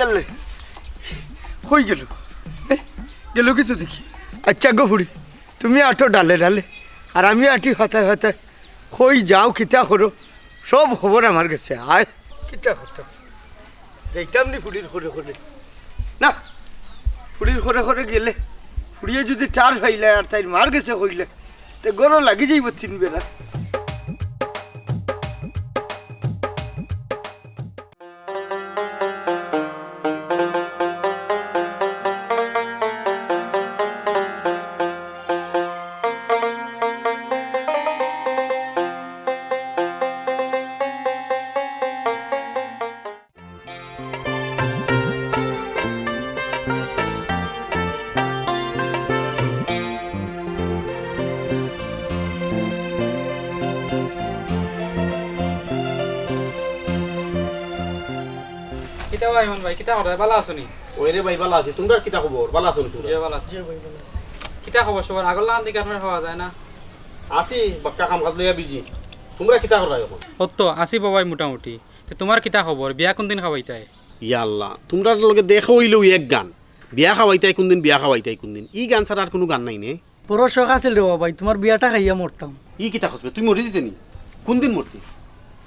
ইয়াল্লে হয়ে গেল গেল কিছু দেখি আচ্ছা গো ফুড়ি তুমি আটো ডালে ডালে আর আমি আটি হতায় হতায় হই যাও কিতা করো সব খবর আমার কাছে আয় কিতা করতাম যাইতাম নি ফুড়ির করে করে না ফুড়ির করে করে গেলে ফুড়িয়ে যদি টার ফাইলে আর তাই মার গেছে হইলে তো গরো লাগি যাইব তিন বেলা কিতা ভাই মন ভাই কিতা করে ভালো আছো নি ওইরে ভাই ভালো আছে তোমরা কিতা খবর ভালো আছো তোমরা জি ভালো আছি কিতা খবর সবার আগল লাগান দিকে আপনার পাওয়া যায় না আসি বাক্কা কাম কাজ লইয়া বিজি তোমরা কিতা করা এখন তো আসি বাবাই মোটামুটি তো তোমার কিতা খবর বিয়া কোন দিন খাওয়াইতাই ইয়া আল্লাহ তোমরা লগে দেখো হইলো এক গান বিয়া খাওয়াইতাই কোন দিন বিয়া খাওয়াইতাই কোন দিন ই গান ছাড়া আর কোনো গান নাই নে বড় শখ আছিল রে বাবাই তোমার বিয়াটা খাইয়া মরতাম ই কিতা খসবে তুই মরি দিতে নি কোন দিন মরতি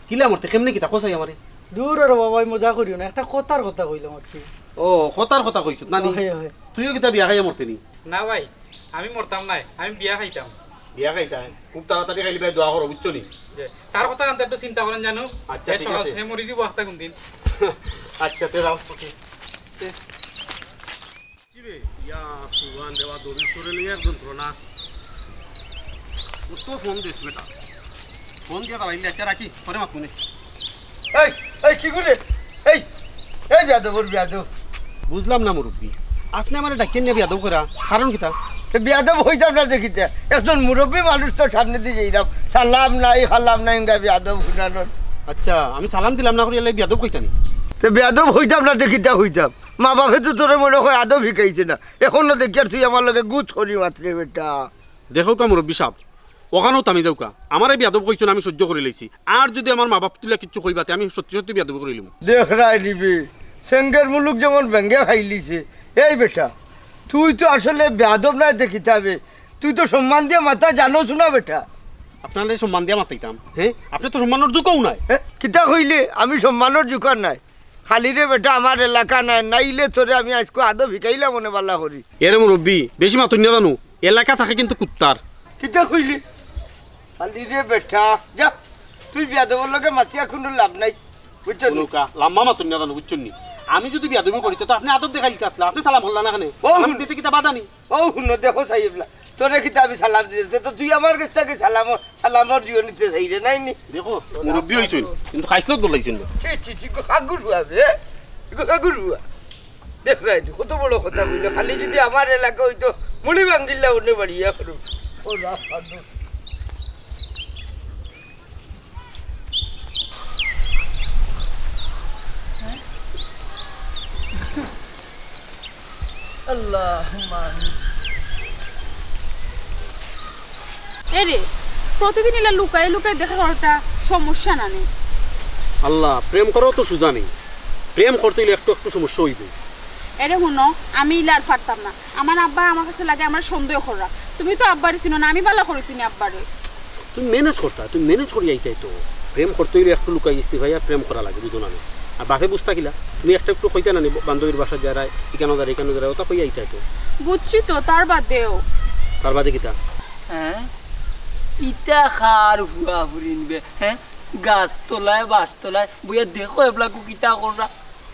কিলা মরতে কেমনে কিতা কসাই আমারে দূর রে বাবাই মজা করিও না একটা কথার কথা কইলাম আর কি ও কথার কথা কইছ নানি তুইও কিতা বিয়া খাইয়া মরতে নি না ভাই আমি মরতাম নাই আমি বিয়া খাইতাম বিয়া খাইতাই খুব তাড়াতাড়ি খাইলি ভাই দোয়া করো বুঝছো নি তার কথা কান্তে একটু চিন্তা করেন জানো আচ্ছা ঠিক আছে সে মরি দিব একটা কোন দিন আচ্ছা তে যাও ওকে কি রে ইয়া সুগান দেওয়া দড়ি সরে লিয়ে একজন ধরনা ও তো ফোন দিস বেটা ফোন দিয়ে তারাইলে আচ্ছা রাখি পরে মাত মনে এই এই কি করে এই এই বিয়াদব বিয়াদব বুঝলাম না মুরব্বী আপনি আমার ডাকেন নিয়ে বিয়াদব করা কারণ কিতা বিয়াদব হইতাম না দেখিতে একজন মুরব্বী মানুষ তো সামনে দিয়ে যাইলাম সালাম নাই খালাম নাই বিয়াদব শুনানোর আচ্ছা আমি সালাম দিলাম না করে এলাই বিয়াদব কইতানি তো বেয়াদব হইতাম না দেখিতা হইতাম মা বাপে তো তোরে মনে হয় আদব শিখাইছে না এখনো দেখি আর তুই আমার লগে গুছ করি মাত্রে বেটা দেখো কা মুরব্বী সাহেব ওখানেও তামি দেউকা আমার এই বিয়াদব কইছো আমি সহ্য করে লইছি আর যদি আমার মা বাপ তুলে কিচ্ছু কইবাতে আমি সত্যি সত্যি বিয়াদব করে লিম দেখ রায় নিবি সেঙ্গের মুলুক যেমন ব্যাঙ্গে খাইলিছে এই বেটা তুই তো আসলে বেয়াদব না দেখিতে হবে তুই তো সম্মান দিয়ে মাথা জানোস না বেটা আপনার সম্মান দিয়া মাতাইতাম হ্যাঁ আপনি তো সম্মানের যোগ্যও নাই কিতা কইলে আমি সম্মানের জোকার নাই খালি রে বেটা আমার এলাকা নাই নাইলে তোরে আমি আজকে আদব শিখাইলাম মনে বালা করি এর মুরব্বী বেশি মাতুন না জানো এলাকা থাকে কিন্তু কুত্তার কিতা কইলি খালি রে বেটা যা তুই বেয়াদবের লগে মাতিয়া কোনো লাভ নাই বুঝছো নৌকা লাম্মা মাতুন না জানো বুঝছেন নি আমি যদি বিয়াদবি করি তো আপনি আদব দেখাইতে আসলে আপনি সালাম হল্লা না কেন আমি দিতে কিতা বাধা নি ও শুনো দেখো সাইবলা তোরে কিতা আমি সালাম দিতে তো তুই আমার কাছ থেকে সালামর জিও নিতে চাই রে নাই নি দেখো মুরব্বী হইছেন কিন্তু খাইছলত বলাইছেন না ছি ছি ছি হাগুরু হবে হাগুরু দেখ রাই কত বড় কথা কইলো খালি যদি আমার এলাকা হইতো মুড়ি ভাঙ্গিল্লা অন্য বাড়ি ইয়া করু ও রাস্তা এরে প্রতিদিন এলা লুকাই লুকাই দেখা করাটা সমস্যা না নেই আল্লাহ প্রেম করো তো সুজা নেই প্রেম করতে গেলে একটু একটু সমস্যা হইবে এরে শুনো আমি ইলার পারতাম না আমার আব্বা আমার কাছে লাগে আমার সন্দেহ করা তুমি তো আব্বারে চিনো না আমি ভালো করেছি না আব্বারে তুমি ম্যানেজ করতা তুমি ম্যানেজ করি আইতাই তো প্রেম করতে গেলে একটু লুকাই গেছি ভাইয়া প্রেম করা লাগে বুঝো না আর বাপে বুঝতা কিলা তুমি একটা একটু কইতা না বান্ধবীর বাসা যারা এখানে যারা ওটা কই আইতাই তো বুঝছি তো তার বাদেও তার বাদে কিতা হ্যাঁ ইটা খার হুয়া ফুরিনবে হ্যাঁ গাছ তোলায় বাস তোলায় বইয়া দেখো এবলাকু কিতা করা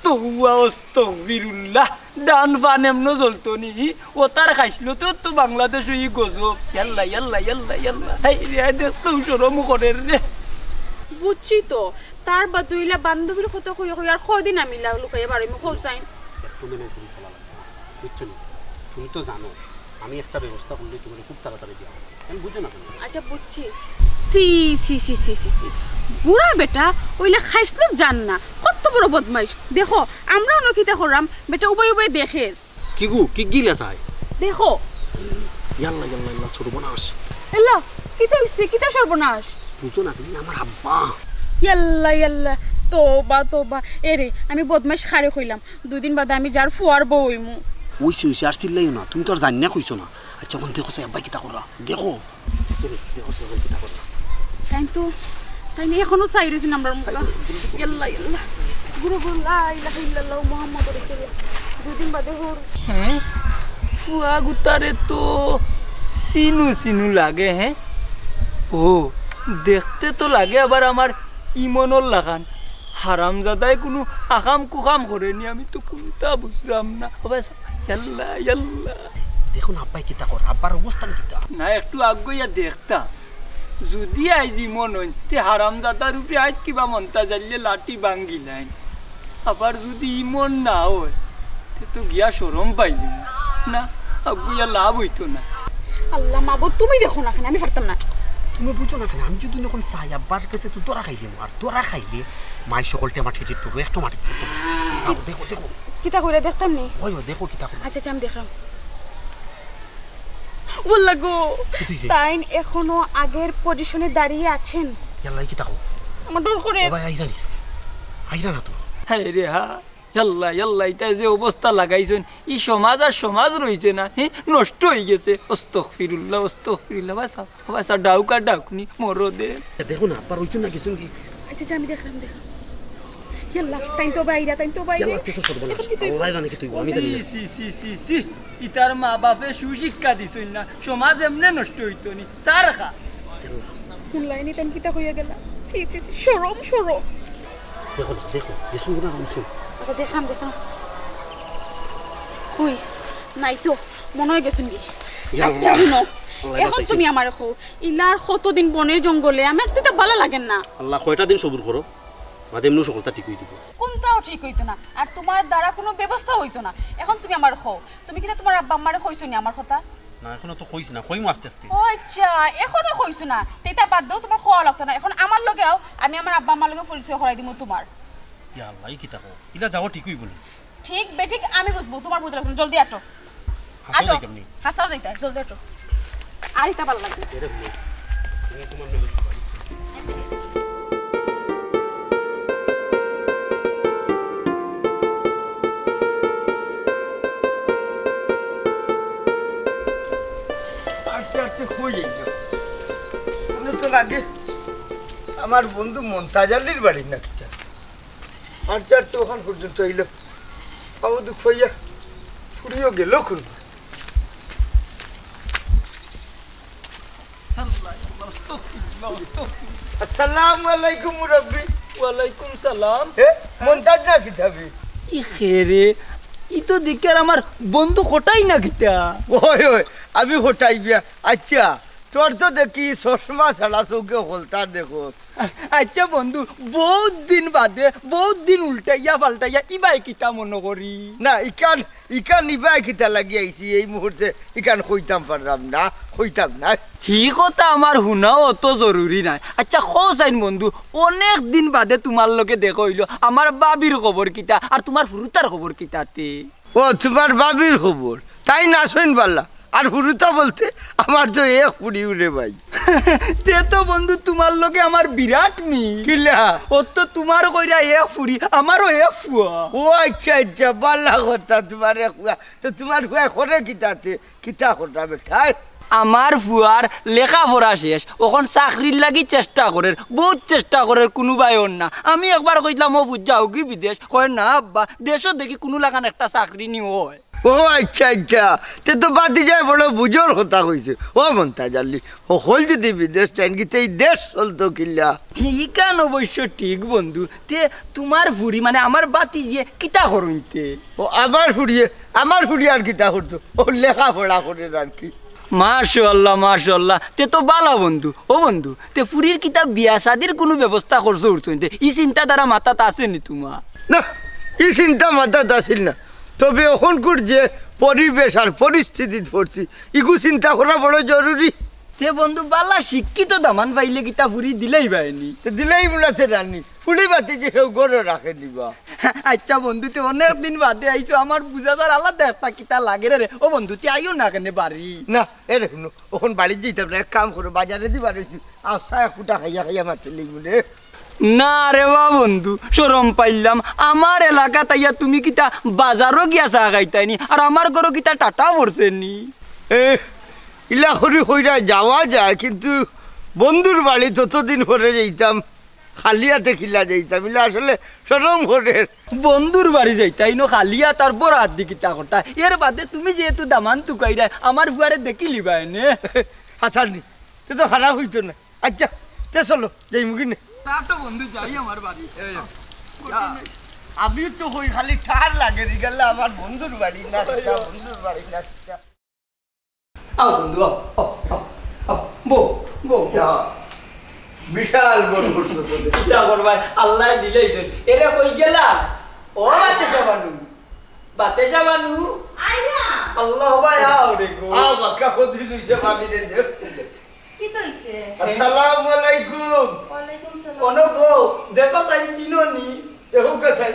তো হুয়া অস্তগফিরুল্লাহ ডান পান এমনো জ্বলতো নি ও তার খাইছিল তো বাংলাদেশ ই গজব ইয়াল্লা ইয়াল্লা ইয়াল্লা ইয়াল্লা এই রে দেখতো শরম করে রে বুঝছি তো তার বাদে ইলা বান্ধবীর কথা কই কই আর কয়দিন আমি লুকাই বাড়ি মে খোঁজাই একটু ম্যানেজ করে চলা লাগবে বুঝছো না তুমি তো জানো আমি একটা ব্যবস্থা করলে তোমার খুব তাড়াতাড়ি দিয়া আমি বুঝো না আচ্ছা বুঝছি সি সি সি সি সি সি বুড়া বেটা ওইলা খাইছিল জান না কত বড় বদমাইশ দেখো আমরা নকিতা করাম বেটা উবাই উবাই দেখে কি গু কি গিলা চাই দেখো ইয়াল্লা ইয়াল্লা ইয়াল্লা সর্বনাশ এলা কিতা হইছে কিতা সর্বনাশ বুঝো না তুমি আমার আব্বা ইয়াল্লা ইয়াল্লা তোবা এরে আমি বদমাইশ খারে কইলাম 2 দিন বাদে আমি যার ফুয়ার বউ হইমু ওইসে আর চিল্লাইও না, তুমি তো আর জানি না কইছো না। আচ্ছা এখন দেখো আব্বাই কিতা করা, দেখো দেখো কিতা করা। তাই না এখনো চাই রয়েছি নাম্বার মুখা ইয়াল্লা ইয়াল্লা গুরু গুরু লা ইলাহা ইল্লাল্লাহ মুহাম্মাদুর রাসূলুল্লাহ 2 দিন বাদে হর হ্যাঁ ফুয়া গুতারে তো সিনু সিনু লাগে। হ্যাঁ ও দেখতে তো লাগে আবার আমার ইমনর লাগান হারামজাদায় কোনো আকাম কুকাম করেনি, আমি তো কোনটা বুঝলাম না। ইয়াল্লা ইয়াল্লা দেখুন আব্বাই কিতা করা, আব্বার অবস্থান কিতা। না একটু আগুইয়া দেখতাম যদি আইজ ইমন হইন তে হারামজাদার উপরে আজ কিবা মন্তা জালিয়ে লাঠি ভাঙ্গি লাইন, আবার যদি ইমন না হয় তে তো গিয়া সরম পাইলি না, আগুইয়া লাভ হইতো না। আল্লাহ মাবুদ তুমি দেখো না কেন আমি পারতাম না। তুমি বুঝো না কেন, আমি যদি এখন চাই আব্বার কাছে তো তোরা খাইলে, আর তোরা খাইলে মাই সকলটা মাটি টিপ করবো, একটা মাটি টিপ করবো। যাও দেখো দেখো কিতা করে দেখতাম নি। ওই দেখো কিতা করবো। আচ্ছা আমি দেখলাম বললা গো তাই এখনো আগের পজিশনে দাঁড়িয়ে আছেন। ইয়াল্লা কিতা করবো, আমার ডর করে ভাই আইরা না তো। হ্যাঁ রে হা ইয়াল্লা ইয়াল্লা এটা যে অবস্থা লাগাইছেন এই সমাজ আর সমাজ রয়েছে না, হ্যাঁ নষ্ট হয়ে গেছে। অস্তগফিরুল্লাহ বাসা ডাউকা ডাউকনি মরদে। দেখো না আব্বার ওইজন না গেছুন কি। আচ্ছা আমি দেখলাম ইয়াল্লা তাই তো বাইরা ইয়াল্লা তুই তো সর্বনাশ, আল্লাহ জানে কি তুই, আমি জানি না। সি ইতার মা বাপে সুশিক্ষা দিছই না, সমাজ এমনে নষ্ট হইতো নি। সার খা কোন লাইনে তাই কিতা কইয়া গেলা। সি শরম দেখো না দেখো গেছুন না শুন। আচ্ছা দেখলাম কই নাই তো মনে হয়ে গেছেন কি। আচ্ছা শুনো এখন তুমি আমার কো ইলার কতদিন বনের জঙ্গলে আমার তো এটা ভালো লাগেন না। আল্লাহ কয়টা দিন সবুর করো, বাদে এমনি সকলটা ঠিক হয়ে দিব। কোনটাও ঠিক হইতো না আর তোমার দ্বারা কোনো ব্যবস্থা হইতো না। এখন তুমি আমার কও তুমি কিনা তোমার আব্বা আম্মারে কইছো নি আমার কথা। না এখনো তো কইছি না, কইমু আস্তে আস্তে। ও আচ্ছা এখনো কইছো না, তেটা বাদ দাও তোমার খাওয়া লাগতো না। এখন আমার লগেও আমি আমার আব্বা আম্মার লগে পরিচয় করাই দিমু তোমার। ইয়া আল্লাহ কি তাকো ইলা যাও ঠিক হই বলি। ঠিক বেঠিক আমি বুঝবো, তোমার বুঝা লাগতো। জলদি আটো হাসো কেমনি হাসাও যাইতা জলদি আটো। আর এটা ভালো লাগে এরে তুমি তোমার মেলে আগে আমার বন্ধু মমতাজ আলীর বাড়ি না কিটা আর চার তো ওখান পর্যন্ত এলো বাবু দুঃখ হইয়া ফুরিও গেল খুন। আসসালামু আলাইকুম মুরব্বি। ওয়ালাইকুম সালাম। হে মমতাজ না কিতাবি ই খেরে ই তো দেখে আর আমার বন্ধু কোটাই না কিতা। ওই আমি হোটাই বিয়া। আচ্ছা তোর তো দেখি চশমা ছাড়া চৌকে হলতা দেখো। আচ্ছা বন্ধু বহুত দিন বাদে বহুত দিন উল্টাইয়া পাল্টাইয়া ইবাই কিতা মনে করি না ইকান নিবাই কিতা লাগি আইছি এই মুহূর্তে ইকান কইতাম পারলাম না কইতাম না। হি কথা আমার শুনাও অত জরুরি নাই। আচ্ছা খোঁজাইন বন্ধু অনেক দিন বাদে তোমার লগে দেখা হইল, আমার বাবির খবর কিতা আর তোমার ফুরুতার খবর কিতাতে। ও তোমার বাবির খবর তাই না শুন পারলা। আর হুরুতা বলতে আমার তো এক পুরি উড়ে ভাই। তে তো বন্ধু তোমার লগে আমার বিরাট মি কিলা ও তো তোমার কইরা এক ফুরি আমারও এক ফুয়া। ও আচ্ছা আচ্ছা বাল্লা কথা তোমার খুয়া তো তোমার খুয়া করে কিতাতে কিতা করতা বেঠাই। আমার ফুয়ার লেখাপড়া শেষ, ওখন চাকরির লাগি চেষ্টা করে বহুত চেষ্টা করে কোনো বাইর না। আমি একবার কইলাম ও বুঝাও কি বিদেশ, কয় না আব্বা দেশও দেখি কোনো লাগান একটা চাকরি নি হয়। ও আচ্ছা আচ্ছা তে তো বাতি যায় বড় বুঝোর কথা কইছে। ও মনতা জানলি ও হল যদি বিদেশ চাইন কি এই দেশ চলতো কিল্লা। ইকান অবশ্য ঠিক বন্ধু। তে তোমার ফুরি মানে আমার বাতি যে কিতা করইতে। ও আমার ফুড়িয়ে আর কিতা করতো ও লেখাপড়া করে আর কি। মাশাআল্লাহ তে তো বালা বন্ধু। ও বন্ধু তে ফুরির কিতা বিয়া শাদির কোনো ব্যবস্থা করছো উঠতে ই চিন্তাধারা মাথাত আছে নি তোমার? না এই চিন্তা মাথাত আসিল না, তবে ওখানকার যে পরিবেশ আর পরিস্থিতি পড়ছি ইগু চিন্তা করা বড় জরুরি। তে বন্ধু বালা শিক্ষিত দামান পাইলে কিতা ফুরি দিলেই বাইনি তো দিলেই মূলাতে জানি ফুড়ি বাতি যে কেউ গড়ে রাখে দিবা। আচ্ছা বন্ধু তে অনেক দিন বাদে আইছো, আমার বুঝাদার আলাদা একটা কিতা লাগে রে। ও বন্ধু তে আইও না কেন বাড়ি? না এ দেখুন ওখান বাড়ি যেতাম না, এক কাম করো বাজারে দিবা রয়েছি আশা এক ফুটা খাইয়া খাইয়া মারতে লিখবো রে। না রে বা বন্ধু শরম পাইলাম আমার এলাকা তাইয়া তুমি কিতা বাজারও গিয়া চা খাইতাইনি আর আমার ঘরও কিতা টাটা পড়ছেনি এ ইলা করি হইরা যাওয়া যায়, কিন্তু বন্ধুর বাড়ি ততদিন পরে যেতাম, খালি হাতে খিলা যেতাম, ইলা আসলে সরম করে। বন্ধুর বাড়ি যাইতাই নো খালিয়া তার বড় হাত দি কিতা করতা এর বাদে তুমি যেহেতু দামান তুকাইরা আমার ফুয়ারে দেখি লিবাই নে আচ্ছা নি তে তো খারাপ হইতো না। আচ্ছা তে চলো যাই মুখি নে। তো বন্ধু যাই আমার বাড়ি আমি তো হই খালি ঠার লাগে গেলে আমার বন্ধুর বাড়ি না, বন্ধুর বাড়ি না। আও বন্ধু আও আও আও আও বো বো বিশাল বড় করছো তো। কিতা করবাই আল্লাহ দিলেইছেন এরে কই গেলা ও বাতে সাবানু আইনা আল্লাহ ভাই আও রে গো আও বাক্কা কদি দিছে ভাবি রে দেখ। কি কইছে? আসসালামু আলাইকুম। ওয়ালাইকুম সালাম। ono গো দেখো তাই চিনোনি দেখো কাছাই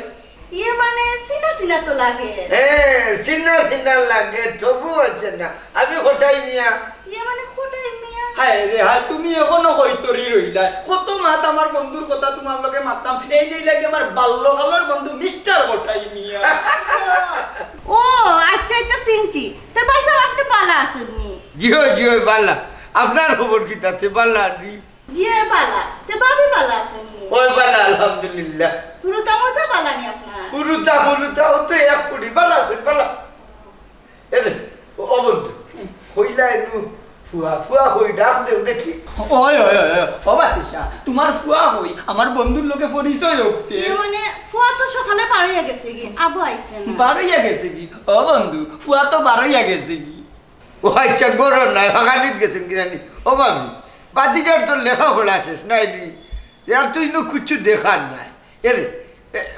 ইয়ে মানে সিনা সিনা তো লাগে। সিনা সিনা লাগে তবু আছে না, আমি হঠাই মিয়া। ইয়ে মানে খোটাই মিয়া। হায় রে হায় তুমি এখনো হইতরি রইলা কত মাত আমার বন্ধুর কথা তোমার লগে মাতাম এই নেই লাগে আমার বাল্যকালের বন্ধু মিস্টার গোটাই মিয়া ও আচ্ছা আচ্ছা সিনচি তে ভাই সাহেব আপনি বালা আসেননি? জিও জিও বালা, আপনার খবর কি তাতে বালা নি? জিয়ে বালা তে ভাবি বালা আসেননি? ওই বালা আলহামদুলিল্লাহ। পুরুতা মতো বালা নি আপনার? পুরুতা ও তো এক কুড়ি বালা আছে বালা। এরে ও বন্ধু কইলা এনু ফুয়া ফুয়া হই ডাক দেও দেখি। ওই ওই ওই ও বাতিশা তোমার ফুয়া হই আমার বন্ধুর লোকে পরিচয় হতে ইয়ে মানে ফুয়া তো সকালে পারিয়া গেছে কি আবু আইছে না? বারইয়া গেছে কি ও বন্ধু ফুয়া তো বারইয়া গেছে কি ও আচ্ছা গরম নাই ভাগানিত গেছেন কিনানি। ও ভাবি বাতিজার তো লেখাপড়া শেষ নাই নি, আর তুই নো কিছু দেখার নাই। এরে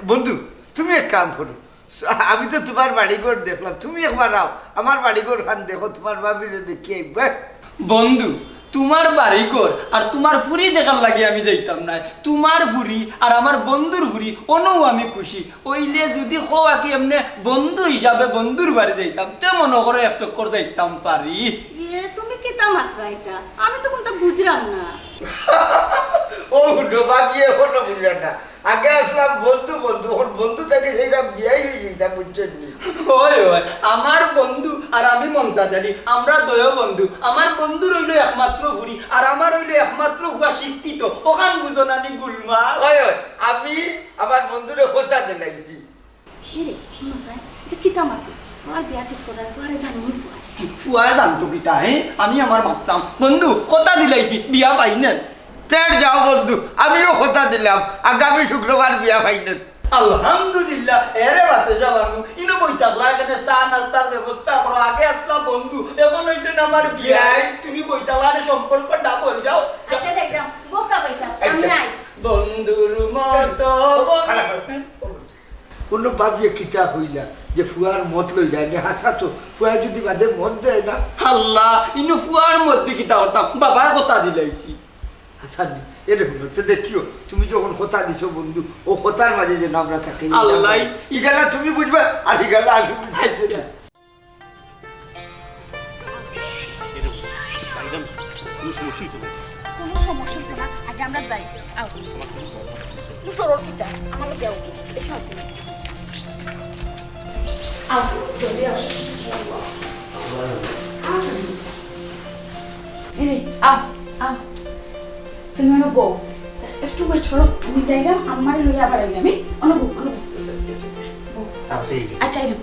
বন্ধু তুমি এক কাম করো, আমি তো তোমার বাড়িঘর দেখলাম, তুমি একবার আও আমার বাড়িঘর খান দেখো, তোমার ভাবিরে দেখি আইবা। বন্ধু তোমার বাড়ি কর আর তোমার ফুরি দেখার লাগে আমি যাইতাম না, তোমার ফুরি আর আমার বন্ধুর ফুরি অনও আমি খুশি ওইলে যদি হওয়া কি এমনি বন্ধু হিসাবে বন্ধুর বাড়ি যাইতাম তে মনে করো 1 চক্কর যাইতাম পারি। ইয়ে তুমি কি তা মাত্রা এটা আমি তো কোনটা বুঝলাম না। ও ভাবি এখনো বুঝলেন না, আগে আসলাম বন্ধু বন্ধু, এখন বন্ধু থেকে সেইটা বিয়াই হয়ে যেতাম, বুঝছেন নি? ওই ওই আমার বন্ধু আর আমি মমতাজারি আমরা দয় বন্ধু, আমার বন্ধু রইল একমাত্র ফুরি আর আমার রইল একমাত্র হুয়া শিক্ষিত ওখান বুঝন আমি গুলমা ওই ওই আমি আমার বন্ধুরে কথা দিলাইছি। এরে মশাই এটা কি তা মাত্র ফুয়ার বিয়া ঠিক করার ফুয়ারে জানুন ফুয়া ফুয়ায় জানতো কিতা আমি আমার মাত্রাম বন্ধু কথা দিলাইছি বিয়া পাইনেন। তের যাও বন্ধু, আমিও কথা দিলাম আগামী শুক্রবার বিয়া ফাইনাল। আলহামদুলিল্লাহ এরে বাতে যাবানু ইনো বইতাকলা এখানে চা নাস্তার ব্যবস্থা করো, আগে আসলা বন্ধু এখন হইছে না আমার বিয়া তুমি বইতাকলার সম্পর্ক ডাবল যাও আচ্ছা যাইতাম বোকা পয়সা আমি নাই বন্ধুর মতো কোনো ভাবিয়ে কিতা হইলা যে ফুয়ার মত লই যায় না, হাসা তো ফুয়া যদি বাদে মত দেয় না। আল্লাহ ইনো ফুয়ার মধ্যে কিতা করতাম বাবা কথা দিলাইছি হাসা নি এরকম তো দেখিও, তুমি যখন কথা দিছো বন্ধু ও কথার মাঝে যে আমরা থাকি আল্লাহ ইগালা তুমি বুঝবে আর ইগালা আমি বুঝবো। আচ্ছা কোনো সমস্যা হতো না, আগে আমরা যাই আও উঠোর কিতা আমার লগে আও এসে আও আও জলদি আও এই আও আও তুমি না বউ একটু ওয়েট করো, আমি যাইলাম আমার লইয়া আবার আইলাম আমি অনুভব আচ্ছা আইলাম।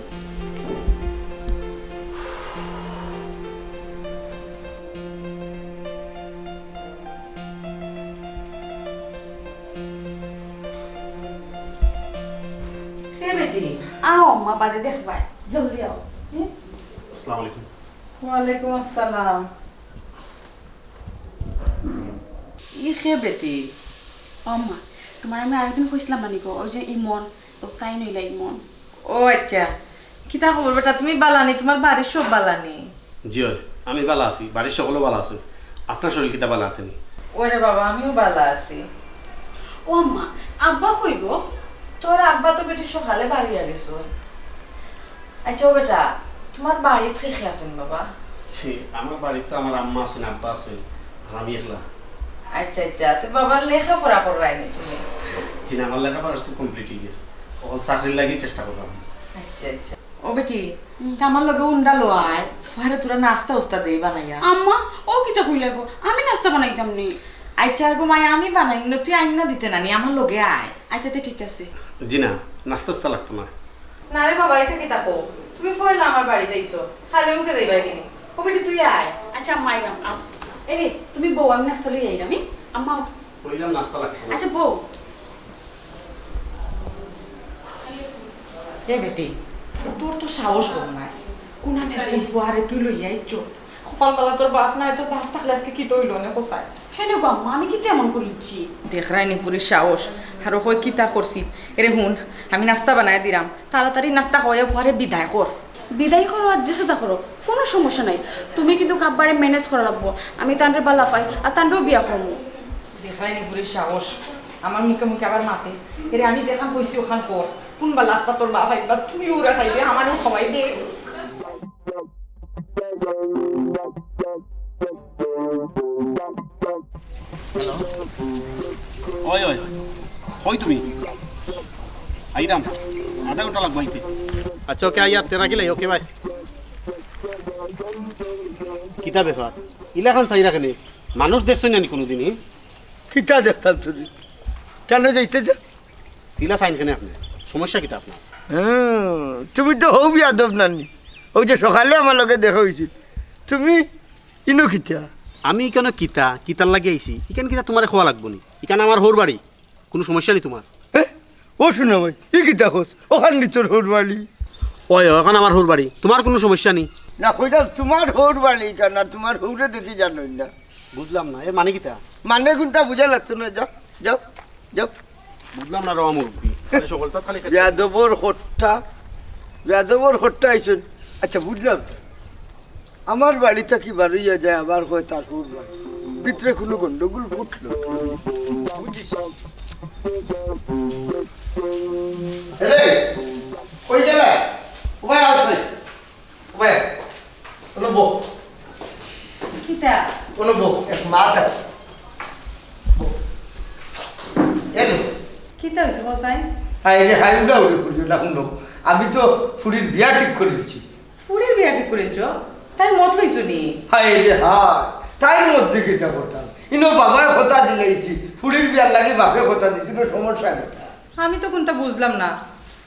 আও মা বাদে দেখবা জলদি আও। আসসালামু আলাইকুম। ওয়ালাইকুম আসসালাম। ইখে বেটি মা তোমার আমি আরেকদিন কইছিলাম না নিকো ওই যে ইমন তো তাই নইলা ইমন। ও আচ্ছা কিতা খবর বেটা, তুমি বালানি? তোমার বাড়ির সব বালানি? জি আমি ভালো আছি, বাড়ির সকলেও ভালো আছে। আপনার শরীর কিতা ভালো আছেনি? ওরে বাবা আমিও বালা আছি। ও মা আব্বা কই গো? তোর আব্বা তো বেটি সকালে বাড়িয়া গেছো। আচ্ছা ও বেটা তোমার বাড়ি থেকে আছেন বাবা? জি আমার বাড়িতে আমার আম্মা আছেন, আব্বা আছেন আর আমি একলা। আচ্ছা আচ্ছা তো বাবা লেখাপড়া করাইনি তুমি? জিনা আমার লেখাপড়া তো কমপ্লিট হয়ে গেছে ওখানে চাকরির লাগি চেষ্টা করলাম আচ্ছা আচ্ছা ও বেটি আমার লগে উন্ডা লো আয় ফারে তোরা নাস্তা উস্তা দেই বানাইয়া আম্মা ও কিতা কইলা গো আমি নাস্তা বানাইতাম নি আচ্ছা গো মাই আমি বানাই না তুই আইন না দিতে নানি আমার লগে আয় আচ্ছা তে ঠিক আছে জিনা নাস্তা টাস্তা লাগতো না না রে বাবা এটা কি তাকো তুমি ফয়লা আমার বাড়িতে আইছো খালি মুখে দেইবা কিনি ও বেটি তুই আয় আচ্ছা আম্মা আইলাম এরে তুমি বউ আমি নাস্তা লই আইলাম আম্মা কইলাম নাস্তা লাগতো না আচ্ছা বউ এ বেটি তোর তো সাহস কম নাই কোনানে ফুল ফুয়ারে তুই লই আইছো সকালবেলা তোর বাপ নাই তোর বাপ থাকলে আজকে কি তৈল নে কোসায় হ্যাঁ গো আম্মা আমি কি তেমন করেছি দেখ রাইনি পুরীর সাহস আর কই কিতা করছি এরে হুন আমি নাস্তা বানাই দিলাম তাড়াতাড়ি নাস্তা খাওয়াই ফুয়ারে বিদায় কর বিদায় করো আর যেসা করো কোনো সমস্যা নাই তুমি কিন্তু কাব্বারে ম্যানেজ করা লাগবো আমি তান্ডের বালা পাই আর তান্ডেও বিয়া করবো দেখ রাইনি পুরীর সাহস আমার মুখে মুখে আবার মাতে এরে আমি যেখান কইছি ওখান কর কোনবা লাস্তা তোর বাপ আইবা তুই ওরা খাইবে আমারও খাওয়াই দে ওই ওই কই তুমি আইরাম আধা ঘন্টা লাগবে আইতে আচ্ছা ওকে আইয়া তেরা গেলে ওকে ভাই কিতা ব্যাপার ইলাখান চাই রাখেনি মানুষ দেখছো না কোনোদিনই কিতা দেখতাম শুনি কেন যাইতে যা তিলা চাইন কেন আপনি সমস্যা কিতা আপনার তুমি তো হও বিয়াদব নানি ওই যে সকালে আমার লগে দেখা হয়েছিল তুমি ইনো কিতা আমি কেন কিতা কিতার লাগে আইছি ইখান কিতা তোমার খোয়া লাগবো নি ইখানে আমার হোর বাড়ি কোনো সমস্যা নেই তোমার ও শুনে ভাই ই কিতা খোঁজ ওখান নি তোর হোর বাড়ি ওই এখন আমার হোর বাড়ি তোমার কোনো সমস্যা নেই না কইটা তোমার হোর বাড়ি কেন আর তোমার হৌরে দেখি জানোই না বুঝলাম না এর মানে কিতা মানে কোনটা বুঝা লাগতো না যাও যাও যাও বুঝলাম না রওয়া মুরব্বী সকলটা খালি বেয়াদবর হট্টা আইসন আচ্ছা বুঝলাম আমার বাড়িতে কি বাড়িয়া যায় আবার হয় তার হোর বাড়ি ভিতরে কোনো গন্ডগোল ফুটলো বুঝিস কই গেলে ওবাই আসবে ওবাই কোনো বউ কিতা কোনো বউ এক মাত আছে এনে কিতা হইছে কোসাই হ্যাঁ এনে হাইউডা উড়ে করিও না শুনো আমি তো ফুড়ির বিয়া ঠিক করে দিচ্ছি পুরীর বিয়া কি করেছ তাই মত লইছো নি হাই রে হাই তাই মধ্যে কিতা করতাম ইনো বাবায় কথা দিলেইছি ফুড়ির বিয়ার লাগে বাপে কথা দিছিল সমস্যা কথা আমি তো কোনটা বুঝলাম না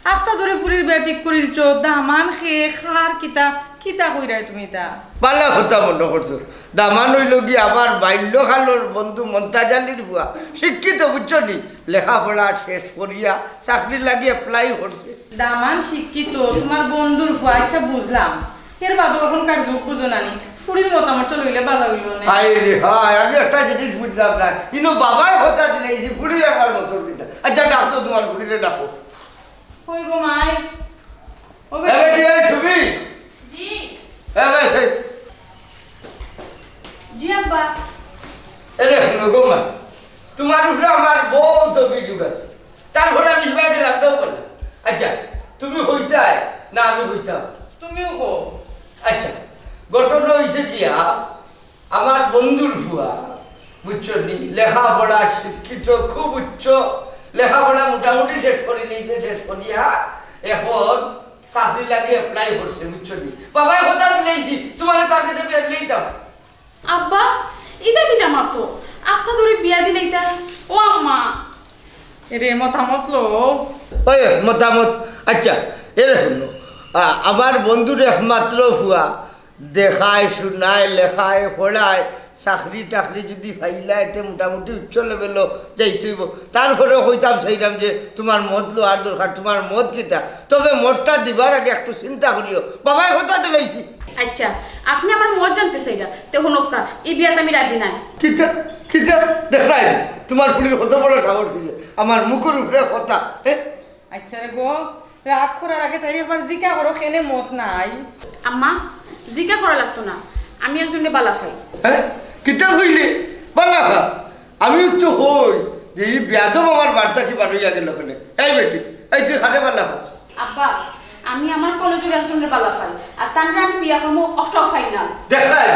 আফতা ধরে পুরীর বিয়া ঠিক করিলছ দামান খে খার কিতা কিতা কইরাই তুমি তা পাল্লা কথা মনে করছো দামান হইল কি আমার বাল্যকালের বন্ধু মন্তাজালির বুয়া শিক্ষিত বুঝছো নি লেখাপড়া শেষ করিয়া চাকরি লাগি এপ্লাই করছে দামান শিক্ষিত তোমার বন্ধুর ভয় আচ্ছা বুঝলাম এর বাদও এখনকার যোগ বুঝো নানি পুরীর মতামত লইলে ভালো হইল না হাই রে হাই আমি একটা জিনিস বুঝলাম না ইনো বাবায় কথা দিলেইছি ফুড়ির আমার মতো কিতা আচ্ছা ডাকতো তোমার ফুড়িরে ডাকো কই গো মাই ও এবে দিয়ে ছবি জি এবে সেই জি আব্বা এরে গো মা তোমার উপরে আমার বহুত অভিযোগ আছে তারপরে আমি সবাই গেলাম তো বললাম আচ্ছা তুমি হইতাই না আমি হইতাম তুমিও কো আচ্ছা ঘটনা হয়েছে কি আমার বন্ধুর ভুয়া বুঝছো নি লেখাপড়া শিক্ষিত খুব উচ্চ লেখাপড়া মোটামুটি শেষ করে নিয়েছে শেষ করিয়া এখন চাকরি লাগে অ্যাপ্লাই করছে বুঝছো নি বাবাই কথা দিলেইছি তোমার তার কাছে বেরলেই দাও আব্বা ইদা কিতা মাতো আখতা ধরে বিয়া দিলে ইতা ও আম্মা এরে মতামত লো ওই মতামত আচ্ছা এরকম আমার বন্ধুর একমাত্র ভুয়া দেখায় শোনায় লেখায় পড়ায় চাকরি টাকরি যদি ফাইলায় এতে মোটামুটি উচ্চ লেভেলও যাইতেইব তারপরে কইতাম সেইরাম যে তোমার মদ লো আর দরকার তোমার মদ কিতা তবে মদটা দিবার আগে একটু চিন্তা করিও বাবাই কথা দিলাইছি আচ্ছা আপনি আমার মত জানতে চাইরা তে হনক্কা এই বিয়াতে আমি রাজি নাই কিতা কিতা দেখাই তোমার পুরীর কত বড় সাহস হয়েছে আমার মুখের উপরে কথা হ্যাঁ আচ্ছা রে গো রাগ করার আগে তাই একবার জিজ্ঞা করো কেনে মত নাই আম্মা জিজ্ঞা করা লাগতো না আমি একজনে বালা পাই হ্যাঁ কিতা হইলে বলা আমি তো হই যে এই বেয়াদব আমার বার্তা কি বার হইয়া গেল ওখানে এই বেটি এই তুই হাটে পাল্লা আব্বা আমি আমার কলেজের একজনের বালা পাই আর তানরা আমি বিয়া করবো অক্টো ফাইনাল দেখাই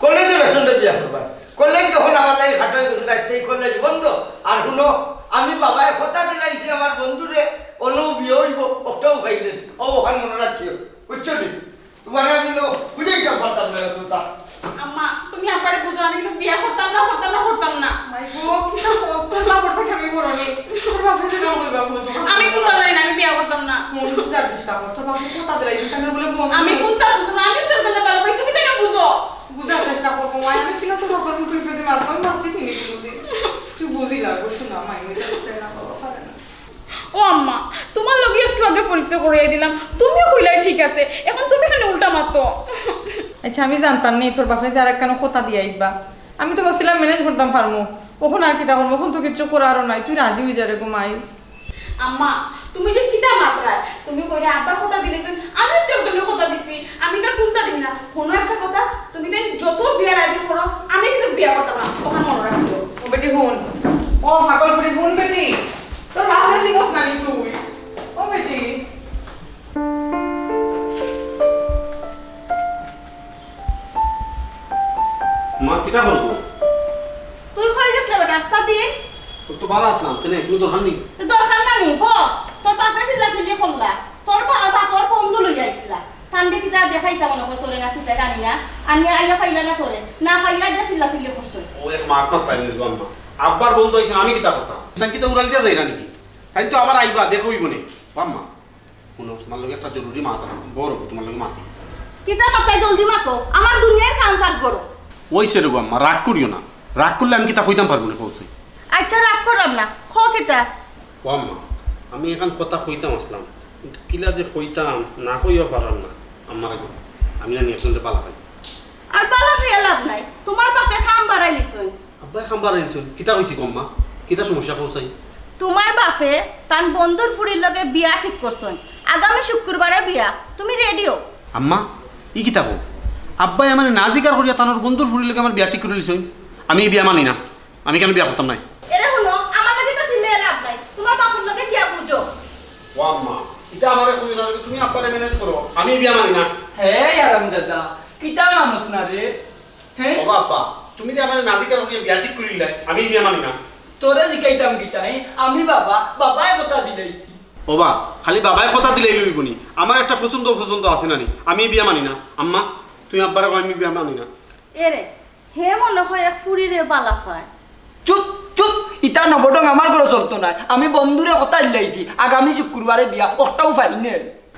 কলেজের এখন বিয়া করবার কলেজ যখন আমার লাগে হাট হয়ে গেছে সেই কলেজ বন্ধ আর শুনো আমি বাবায় কথা দিলাইছি আমার বন্ধুরে অনু বিয়ে হইব ওটাও ভাইলেন ও ওখানে মনে রাখিও বুঝছো নি তোমার আমি বুঝেইটা পারতাম না কথা আম্মা তুমি আপারে বুঝো আমি কিন্তু বিয়া করতাম না মাই গো কি কষ্ট লাগর থাকে আমি বড়নি তোর বাপে যে গাও কইবা ফোন আমি কোনটা জানি না আমি বিয়া করতাম না মন বুঝার চেষ্টা কর তোর বাপে কথা দিলাইছিস তাহলে বলে আমি কোনটা বুঝো না আমি তোর কথা বলবো তুমি তাই না বুঝো বুঝার চেষ্টা কর মাই আমি ছিল তোর বাপের মুখে ফেদে মারবো আমি ভাবতেছি নি তুই বুঝি লাগো শোনা মাই এটা করতে না বাবা পারে না ও আম্মা তোমার লগে একটু আগে পরিচয় করিয়ে দিলাম তুমিও কইলাই ঠিক আছে এখন তুমি কেন উল্টা মারতো আচ্ছা আমি জানতাম নি তোর বাপে যে আর কেন কথা দিয়ে আইবা আমি তো ভাবছিলাম ম্যানেজ করতাম পারমু ওখন আর কিতা করবো ওখন তো কিছু করারও নাই তুই রাজি হয়ে যা রে গো মাই আম্মা তুমি যে কিতা মাত্রায় তুমি কইরা আব্বার কথা দিলেছেন আমি তো একজনের কথা দিছি আমি তো কোনটা দিই না কোনো একটা কথা তুমি দেন যত বিয়ার আয়োজন করো আমি কিন্তু বিয়া করতাম না ওখানে মনে রাখিও ও বেটি হুন ও পাগল বেটি হুন বেটি তোর বাপ রে সিমস নানি তুই ও বেটি মা কিটা করবো তুই কই গেছলে রাস্তা দিয়ে তো ভালো আসলাম কেন শুধু দরকার নেই তো দরকার নাই ব তোর বাপে চিল্লাচিল্লি করলা তোর বাপর বন্ধু লই যাইছিলা কান্দে কিতা দেখাইতা মনে হয় তোরে না কিতা জানি না আমি আইয়া পাইলা না তোরে না পাইলা যে চিল্লাচিল্লি করছই ও এক মা আপনার তাই নিল আম্মা আব্বার বন্ধু হয়েছিল আমি কিতা করতাম তাই কিতা উড়াল দিয়া যাই না নাকি তাই তো আবার আইবা দেখো হইব নে আম্মা শুনো তোমার লগে একটা জরুরি মাত আছে বড় তোমার লগে মাতি কিতা মাথায় জলদি মাতো আমার দুনিয়ায় খান ফাক করো ওই সে রকম আম্মা রাগ করিও না রাগ করলে আমি কিতা কইতাম পারবো না কৌশল আচ্ছা রাগ করব না খ কিতা ও আম্মা আমি এখন কথা কইতাম আসলাম কিন্তু কিলা যে কইতাম না কইও পারলাম না আম্মার আগে আমি জানি এখন যে পালা পাই আর বালা খাইয়া লাভ নাই তোমার বাপে খাম বাড়াই লিছই আব্বাই খাম্বার আনছেন কিতা কইছি কম্মা কিতা সমস্যা কৌশাই তোমার বাপে তান বন্ধুর ফুরির লগে বিয়া ঠিক করছন আগামী শুক্রবারে বিয়া তুমি রেডিও আম্মা ই কিতা কো আব্বাই আমার না জিকার করিয়া তানোর বন্ধুর ফুরির লগে আমার বিয়া ঠিক করে লিছই আমি এই বিয়া মানি না আমি কেন বিয়া করতাম নাই এরে হলো আমার লাগে তো চিল্লে লাভ নাই তোমার বাপের লগে বিয়া বুঝো ও আম্মা এটা আমারে কই না তুমি আব্বারে ম্যানেজ করো আমি এই বিয়া মানি না হে আরাম দাদা কিতা মানুষ না রে হ্যাঁ ও বাবা তুমি যে আমার না জিকার করিয়া বিয়া ঠিক করে লিলাই আমি এই বিয়া মানি না তোরে জিকাইতাম কিতা আমি বাবাই কথা দিলাইছি ও বা খালি বাবাই কথা দিলেই লইবনি আমার একটা পছন্দ আছে না নি আমি এই বিয়া মানি না আম্মা তুমি আব্বারে কই আমি বিয়া মানি না এরে হে মনে হয় এক ফুরিরে বালা হয় চুপ চুপ ইটা নবডং আমার ঘরে চলতো না আমি বন্ধুরে কথা দিলাইছি আগামী শুক্রবারে বিয়া ওটাও ফাইনে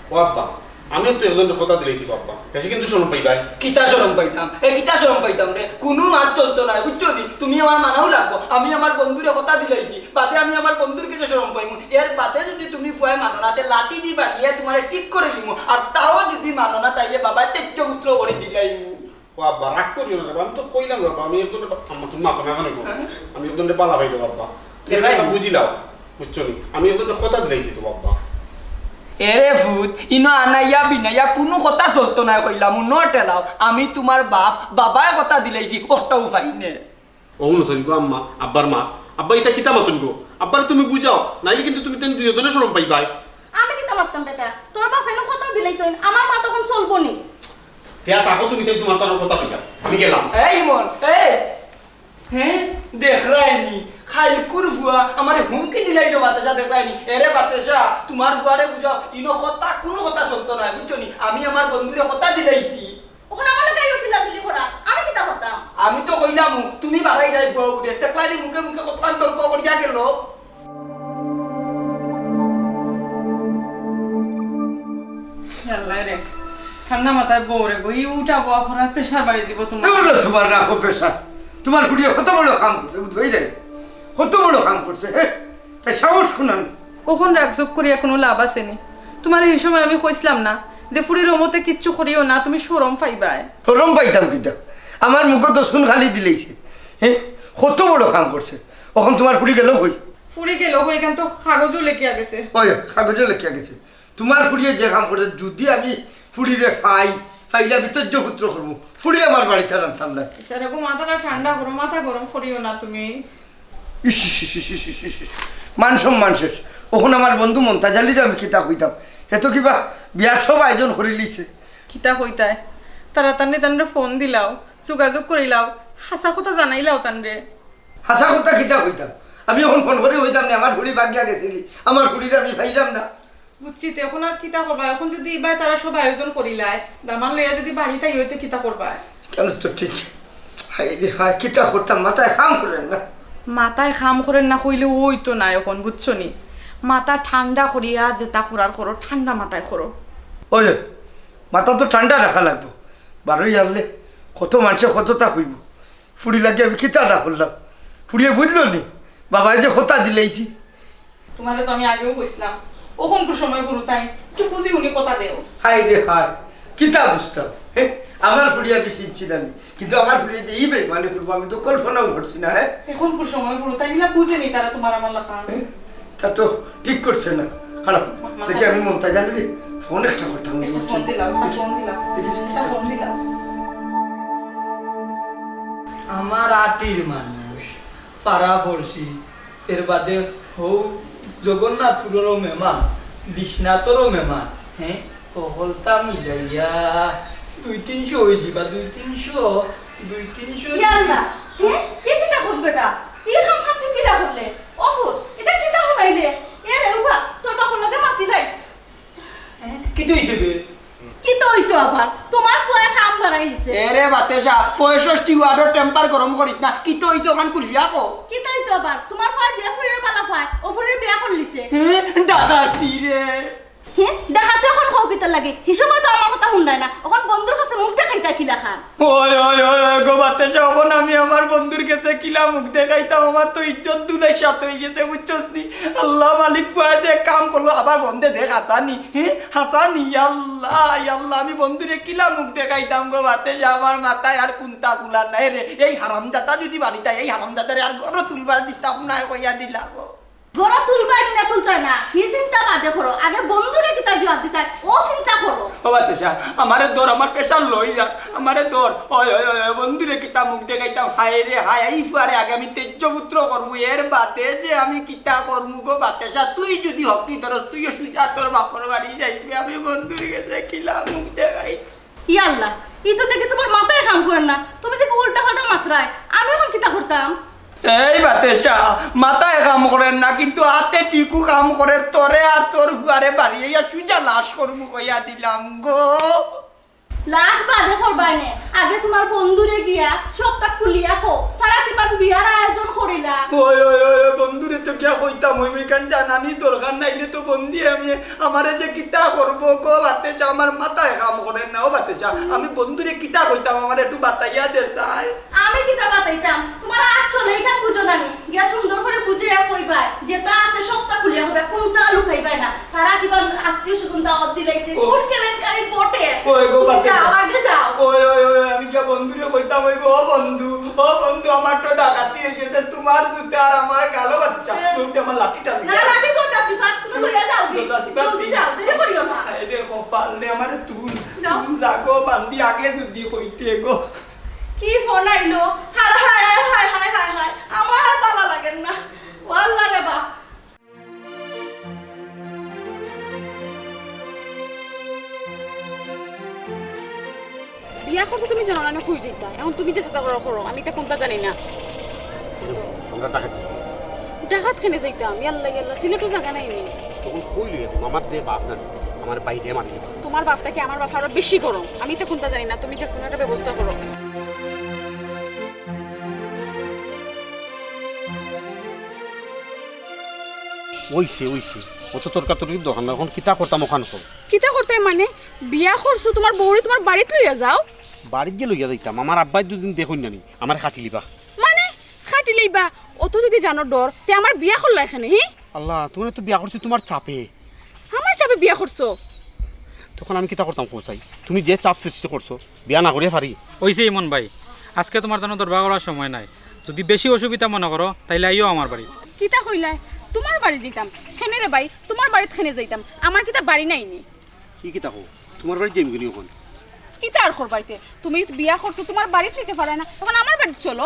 ও আব্বা আমি তো এজন কথা দিলেছি বাবা বেশি কিন্তু শোনো পাই ভাই কিতা শরম পাইতাম কিতা শরম পাইতাম রে কোনো মাত চলতো না বুঝছো নি তুমি আমার মানাও লাগবো আমি আমার বন্ধুরে কথা দিলাইছি বাদে আমি আমার বন্ধুর কাছে শরম পাইমু এর বাদে যদি তুমি কয় মানো না তে লাঠি দি বাড়িয়ে তোমারে ঠিক করে নিমু আর তাও যদি মানো না তাইলে বাবা তেজ্য পুত্র করে দিলাইমু ও আব্বা রাগ করিও না আমি তো কইলাম বাবা আমি একজন আম্মা তুমি মাথা না কেন আমি একজন পালা হইলো বাবা তুমি বুঝিলাও বুঝছো নি আমি একজন কথা দিলাইছি তো বাবা এরে ভূত ইনো আনাইয়া বিনাইয়া কোনো কথা চলতো না কইলাম ন টেলাও আমি তোমার বাবাই কথা দিলাইছি ওটাও ফাইনে ও নতুন গো আম্মা আব্বার মা আব্বা এটা কিতা মতন গো আব্বার তুমি বুঝাও নাইলে কিন্তু তুমি তেন দুইজনে শরম পাই ভাই আমি কি মারতাম বেটা তোর বাপে না কথা দিলাইছন আমার মা তখন চলবো নি তেয়া তাকো তুমি তেন তোমার তার কথা কইতা আমি গেলাম এই মন এই হ্যাঁ দেখ রাইনি খালকুর ভুয়া আমারে হুমকি দিলাই রে বাতাসা দেখ রাইনি এরে বাতাসা তোমার ভুয়ারে বুঝাও ইনো কথা কোনো কথা চলতো না বুঝছো নি আমি আমার বন্ধুরে কথা দিলাইছি ওখানে আমার লগে আইলো চিল্লাচিল্লি করা আমি কি করতাম আমি তো কইলাম তুমি বাড়াই যাই ভুয়া উঠে দেখলাইনি মুখে মুখে কতক্ষণ তর্ক করিয়া গেল আল্লাহ রে ঠান্ডা মাথায় বউরে গই উঠা বয়া করার প্রেসার বাড়ি দিব তোমার তোমার রাখো পেশা তোমার ফুড়িয়ে কত বড় কাম করছে বুঝই যায় কত বড় কাম করছে হ্যাঁ তাই সাহস শুনান কখন রাগযোগ করিয়া কোনো লাভ আছে নি তোমার এই সময় আমি কইছিলাম না যে ফুড়ির মতে কিচ্ছু করিও না তুমি শরম পাইবাই রম পাইতাম কিন্তু আমার মুখে তো শুন খালি দিলেইছে হ্যাঁ কত বড় কাম করছে ওখান তোমার ফুড়ি গেল হই ফুড়ি গেল ওইখান তো কাগজও লেখিয়া গেছে ওই কাগজে লেখিয়া গেছে তোমার ফুড়িয়ে যে কাম করছে যদি আমি ফুড়িরে ফাইলা বিতর্য পুত্র করবো ফুড়ি আমার বাড়িতে রান্তাম না সেরকম মাথাটা ঠান্ডা করো মাথা গরম করিও না তুমি মান সম্মান শেষ ওখানে আমার বন্ধু মন্তাজালির আমি কিতা কইতাম এত কিবা বিয়ার সব আয়োজন করে লিছে কিতা কইতায় তাড়াতাড়ি তানরে ফোন দিলাও যোগাযোগ করিলাও হাসা কথা জানাইলাও তানরে হাসা কথা কিতা কইতাম আমি এখন ফোন করে হইতাম না আমার হুড়ি বাগিয়া গেছে কি আমার হুড়িটা আমি পাইলাম না। বুঝছি তো এখন আর কিতা করবা এখন যদি এবার তারা সব আয়োজন করিলায় দামান লইয়া যদি বাড়িতে হইতে কিতা করবা কেন তো ঠিক হাই রে হাই কিতা করতাম মাথায় কাম করেন না। মাথায় খাম করেন না কইলে ওই তো না এখন বুঝছো নি মাথা ঠান্ডা করিয়া যেটা করার করো ঠান্ডা মাথায় করো। ওই মাথা তো ঠান্ডা রাখা লাগবো বারোই আনলে কত মানুষের কতটা হইব ফুড়ি লাগে আমি কিতাটা করলাম ফুড়িয়ে বুঝলো নি বাবাই যে হতা দিলেইছি। তোমারে তো আমি আগেও কইছিলাম ওখানকার সময় করু তাই একটু বুঝি উনি কথা দেও। হাই রে হাই কিতা বুঝতাম হ্যাঁ আমার ফুড়ি আমি চিনছি না কিন্তু আমার ফুড়িয়ে যে ইবে মানে করবো আমি তো কল্পনাও করছি না। হ্যাঁ এখনকার সময় করু তাই নিলা বুঝেনি তারা তোমার আমার লেখা। তা তো ঠিক করছে না খারাপ দেখি আমি মমতা জানি রে ফোন একটা করতাম ফোন দিলাম ফোন দিলাম দেখেছি ফোন দিলাম। আমার আটির মানুষ পাড়া পড়ছি এর বাদে হৌ জগন্নাথপুরেরও মেমান বিশ্বনাথেরও মেমান হ্যাঁ সকলটা মিলাইয়া 200-300 হয়ে যাবা 200-300 ইয়াল্লা হ্যাঁ এ কিতা খোঁজ বেটা এই খাম খাম তুই কিরা করলে অবুত এটা কিতা হলাইলে এ রে উবা তোর বাপর লগে মাতি নাই কি তুই হিসেবে কি তো হইতো আবার তোমার ফুয়ে খাম বাড়াই দিছে এরে বাতেশা 65 ওয়ার্ডের টেম্পার গরম করিস না কি তো হইতো কান কুলিয়া কো কি তো হইতো আবার তোমার ফুয়ে যে ফুরের পালা ফায় ও ফুরের বিয়া করলিছে ডাকাতি রে হ্যাঁ দেখাতে এখন খাও কিতা লাগে হিসেবে তো আমার কথা শুনলাই না এখন বন্ধুর কাছে মুখ দেখাইতা কিলা খান ওই ওই ওই গো বাতেশা এখন আমি আমার বন্ধুর কাছে কিলা মুখ দেখাইতাম আমার তো ইজ্জত দুলাই সাথ হয়ে গেছে বুঝছস নি আল্লাহ মালিক ফুয়াছে কাম করলো আবার বন্ধে দেখ হাসানি হ্যাঁ হাসানি আল্লাহ আল্লাহ আমি বন্ধুরে কিলা মুখ দেখাইতাম গো বাতেশা আমার মাথায় আর কুন্তা কুলা নাই রে এই হারামজাদা যদি বাড়িতে এই হারামজাদারে আর ঘর তুলবার দিতাম না কইয়া দিলাম গড়া তুলবাই না তুলতাই না হি চিন্তা বাদে করো আগে বন্ধুরে কিতা জবাব দিতা ও চিন্তা করো ও বাতেশা আমারে দর আমার পেশার লই যা আমারে দর ওই ওই ওই বন্ধুরে কিতা মুখ দেখাইতাম হায় রে হায় এই ফুয়ারে আগে আমি তেজ্যপুত্র করবো এর বাতে যে আমি কিতা করবো গো বাতেশা তুই যদি হকি ধরস তুইও সুজা তোর বাপর বাড়ি যাইবি আমি বন্ধুর কাছে কিলা মুখ দেখাই ইয়াল্লা ই তো দেখে তোমার মাথায় কাম করে না তুমি দেখে উল্টা পাল্টা মাত্রায় আমি এখন কিতা করতাম এই বাতেশা মাথায় কাম করেন না কিন্তু হাতে টিকু কাম করে তোরে আর তোর ফুয়ারে বাড়ি ইয়া সুজা লাশ করবো কইয়া দিলাম গো লাশ বাদে করবাই নে আগে তোমার বন্ধুরে গিয়া সবটা খুলিয়া খো তারা কিমান বিয়ার আয়োজন করিলা ওই ওই ওই বন্ধুরে তো কিয়া কইতাম ওই মেকান জানানি দরকার নাইলে তো বন্দি আমি আমারে যে কিতা করব গো বাতেশা আমার মাথায় কাম করে না ও বাতেশা আমি বন্ধুরে কিতা কইতাম আমার একটু বাতাইয়া দে চাই আমি কিতা বাতাইতাম তোমার আজ চলে এইখান বুঝো নানি গিয়া সুন্দর করে বুঝে কইবা যেটা আছে সবটা খুলিয়া হবে কোনটা লুকাইবাই না তারা কিমান আত্মীয় স্বজন দাওয়াত দিলাইছে কোন কেলেঙ্কারি বটে ওই গো বাতেশা যাও আগে যাও ওই ওই ওই আমি কি বন্ধুরে কইতাম ওই ও বন্ধু আমার তো ডাকাতি হয়ে গেছে তোমার জুতে আর আমার গালো বাচ্চা তুই আমার লাঠিটা না লাঠি কোনটা সিফাত তুমি লইয়া যাও জলদি যাও দেরি করিও না আরে কপাল রে আমার তুই যাও। লাগো বান্দি আগে যদি কইতে গো কি ফোন আইলো হায় হায় হায় হায় হায় হায় আমার আর ভালো লাগে না ওয়াল্লা রে বাপ বিয়া করছো তুমি জানো না আমি কই যাইতা এখন তুমি যে চেষ্টা করো করো আমি তা কোনটা জানি না আমরা ডাকাতি ডাকাত খেনে যাইতাম ইয়াল্লা ইয়াল্লা সিলেটও জায়গা নাই নি তখন কই লিয়ে আমার দে বাপ না আমার বাইরে মারি তোমার বাপটাকে আমার বাপ আরো বেশি করো আমি তো কোনটা জানি না তুমি যে কোনো একটা ব্যবস্থা করো ওইছে ও তো তরকার তরকারি দোকান না এখন কিতা করতাম ওখান কর কিতা করতে মানে বিয়া করছো তোমার বউরে তোমার বাড়িতে লইয়া যাও বাড়ির যে লইয়া যাইতাম আমার আব্বাই দুদিন দেখুন জানি আমার খাটি লিবা মানে খাটি লইবা অত যদি জানো ডর তে আমার বিয়া করলা এখানে হি আল্লাহ তুমি তো বিয়া করছো তোমার চাপে আমার চাপে বিয়া করছো তখন আমি কিতা করতাম কোসাই তুমি যে চাপ সৃষ্টি করছো বিয়া না করিয়া পারি ওইসে ইমন ভাই আজকে তোমার জন্য দরবার করার সময় নাই যদি বেশি অসুবিধা মনে করো তাইলে আইও আমার বাড়ি কিতা কইলাই তোমার বাড়ি যাইতাম খেনে রে ভাই তোমার বাড়িতে খেনে যাইতাম আমার কিতা বাড়ি নাইনি কি কিতা কো তোমার বাড়ি যাইম গনি এখন কিতা আর করবাইতে তুমি বিয়া করছো তোমার বাড়িতে নিতে পারে না তখন আমার বাড়িতে চলো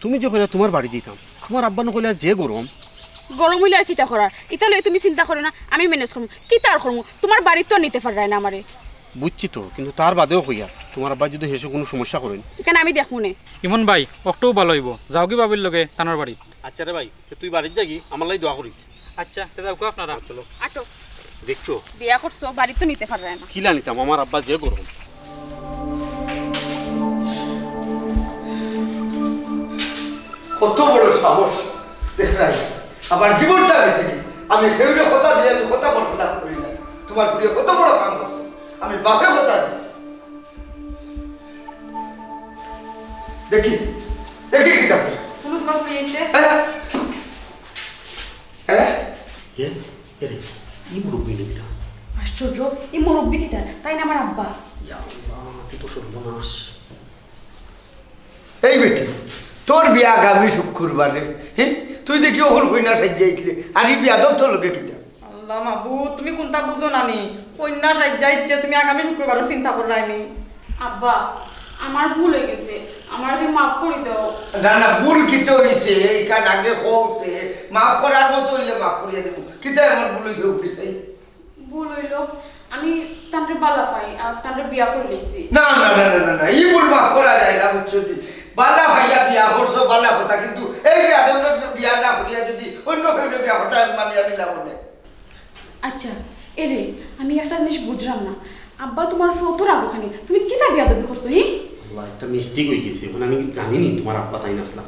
তুমি যে কইলা তোমার বাড়ি যাইতাম তোমার আব্বা না কইলা যে গরম গরম হইলে আর কিতা করার ইতা লই তুমি চিন্তা করো না আমি ম্যানেজ করবো কিতা আর করবো তোমার বাড়িতে তো নিতে পারে না আমারে বুঝছি তো কিন্তু তার বাদেও কইয়া তোমার আব্বা যদি হেসে কোনো সমস্যা করেন কেন আমি দেখবো নে ইমন ভাই অক্টোও ভালো হইব যাও কি বাবির লগে তানোর বাড়ি আচ্ছা রে ভাই তুই বাড়ির যাগি আমার লাই দোয়া করিস। আচ্ছা দাদা আপনারা চলো আটো দেখছো বিয়া করছো বাড়ি তো নিতে পারবে না কিলা নিতাম আমার আব্বা যে গরম। কত বড় সাহস দেখ রাই আমার জীবনটা গেছে কি আমি খেউরে কথা দিয়ে আমি কথা বলতে করি না তোমার প্রিয় কত বড় কাম করছে আমি বাপে কথা দিছি দেখি দেখি কি দেখো শুনো তোমার ফুরি আইছে হ্যাঁ হ্যাঁ এরে ই মুরব্বী নিতা আশ্চর্য এই মুরব্বী কিতা তাই না আমার আব্বা তুই তো সর্বনাশ। এই বেটি তোর বিয়া আগামী শুক্রবারে হ্যাঁ তুই দেখি ওর হইনা সাজ্জাইছিলে আর এই বিয়াদব তোর লোকে কিতা আল্লাহ মাবু তুমি কোনটা বুঝো নানি কন্যা সাজ্জা ইচ্ছে তুমি আগামী শুক্রবারও চিন্তা করাইনি আব্বা আমার ভুল হয়ে গেছে আমার তুমি মাফ করে দাও না না ভুল কিতে হয়েছে এইখান আগে হোকতে মাফ করার মতো হইলে মাফ করিয়া দেবো কিতা এমন ভুল হয়েছে উপরি ভুল হইলো আমি তান্ডে বালা পাই আর তান্ডে বিয়া করে লইছি না না না না না না এই ভুল মাফ করা যায় না বুঝছো বালা ভাইয়া বিয়া করছো বালা কথা কিন্তু এই বিয়াদব বিয়া না করিয়া যদি অন্য কেউ বিয়া কথা মানিয়া নিলাম না আচ্ছা এরে আমি একটা জিনিস বুঝলাম না আব্বা তোমার ফটো রাখো খানি তুমি কি তা বিয়া দাবি করছো হি আল্লাহ একটা মিস্টেক হয়ে গেছে মানে আমি জানিনি তোমার আব্বা তাই নাসলা।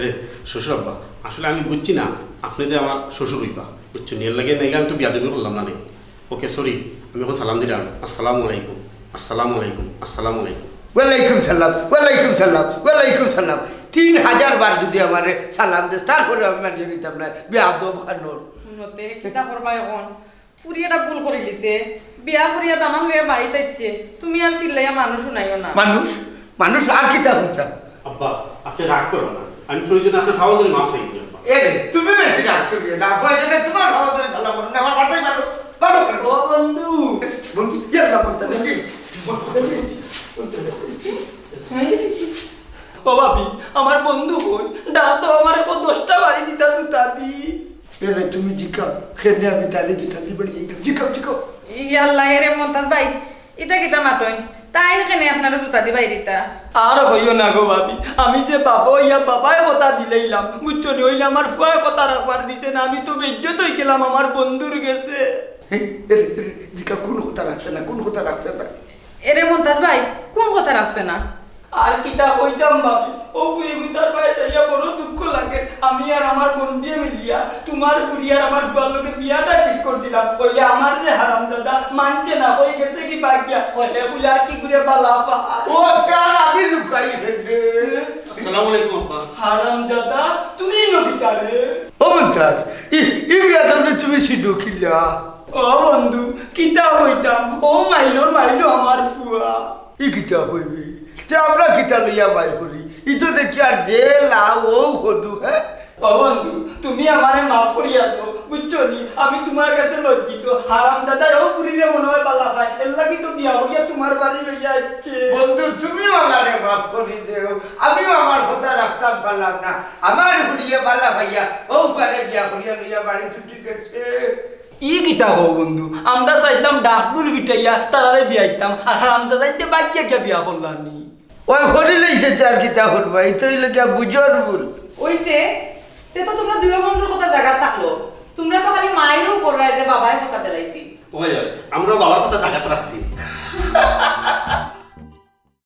রে শ্বশুর আব্বা আসলে আমি বুঝছি না আপনি যে আমার শ্বশুর হইবা বুঝছো নিয়ে লাগে নাইলে আমি তো বিয়াদবি করলাম না নেই। ওকে সরি আমি এখন সালাম দিলাম আসসালামু আলাইকুম আসসালামু আলাইকুম আসসালামু আলাইকুম। ওয়ালাইকুম সালাম ওয়ালাইকুম সালাম ওয়ালাইকুম সালাম 3000 বার যদি আমারে সালাম দেস তারপরে আমি মানিয়ে নিতাম না বিয়াদব খানোর শুনতে কিতা করবা এখন ফুরি এটা ভুল করে লিছে বিয়া করিয়া দামান লইয়া বাড়িতে ইচ্ছে তুমি আর চিল্লাইয়া মানুষ শুনাইও না মানুষ মানুষ আর কিতা হইতা আব্বা আপনি রাগ করো না আমি প্রয়োজন আপনার খাওয়া ধরে মাফ চাই এরে তুমি বেশি রাগ করিও না প্রয়োজনে তোমার ভালো করে সালাম করো না আমার বাড়িতে পারো পারো ও বন্ধু বন্ধু ইয়াল্লা বলতে নাকি ও ভাবি আমার বন্ধু কই ডাক তো আমার কো 10টা বাড়ি দিতা জুতা দি এরে তুমি জিকাও খেলে আমি তালে জুতা দি বলি জিকাও জিকাও ইয়াল্লাহ এরে মন্তাজ ভাই ইটা কিতা মাতইন তাই কেনে আপনারা জুতা দিবাই দিতা আর হইও না গো ভাবি আমি যে বাবা ইয়া বাবাই কথা দিলাইলাম বুঝছো নি হইলে আমার ফুয়ায় কথা রাখবার দিছে না আমি তো বেজ্জত হই গেলাম আমার বন্ধুর গেছে এরে জিকা কোন কথা রাখছে না কোন কথা রাখছে না এরে মন্তাজ ভাই কোন কথা রাখছে না আর কিতা কইতাম ভাবি ও পুরি গুতার পায়ে সাইয়া বড় দুঃখ লাগে আমি আর আমার বন্ধু মিলিয়া তোমার পুরি আর আমার ফুয়ার লগে বিয়াটা ঠিক করছিলাম কইলে আমার যে হারাম দাদা মানছে না হয়ে গেছে কি বাকিয়া কইলে বলে আর কি করে বালা পা ও আর আমি লুকাই হেদে আসসালামু আলাইকুম আব্বা। হারাম দাদা তুমি নবিতা রে ও মন্তাজ ই বিয়াদবনে তুমি সিডো কিলা ও বন্ধু কিতা হইতাম ও মাইলো আমার ফুয়া ই কিতা হইবি তে আমরা কিতা লইয়া বাইর করি ই তো দেখি আর জেল ও হদু হ্যাঁ ও বন্ধু তুমি আমারে মাফ করিয়া দাও বুঝছো নি আমি তোমার কাছে লজ্জিত হারাম দাদা ও পুরিরে মনে হয় বালা খায় এর লাগি তো বিয়া হইয়া তোমার বাড়ি লইয়া যাচ্ছে বন্ধু তুমিও আমারে মাফ করে দেও আমিও আমার কথা রাখতাম পারলাম না আমার হুড়িয়ে বালা ভাইয়া ও পারে বিয়া করিয়া লইয়া বাড়ি ছুটি গেছে ই কিতা হো বন্ধু আমরা চাইতাম ডাকডুল বিটাইয়া তারারে বিয়াইতাম আর হারাম দাদাইতে বাকিয়া কে বিয়া করলানি ওই হরি লইছে চার কিতা হরবা এই তো ইলকে বুঝর ভুল ওইছে তে তো তোমরা দুই বন্ধুর কথা জায়গা থাকলো তোমরা তো খালি মায়েরও কররা যে বাবাই কথা দিলাইছি ওই আমরা বাবার কথা জায়গাতে রাখছি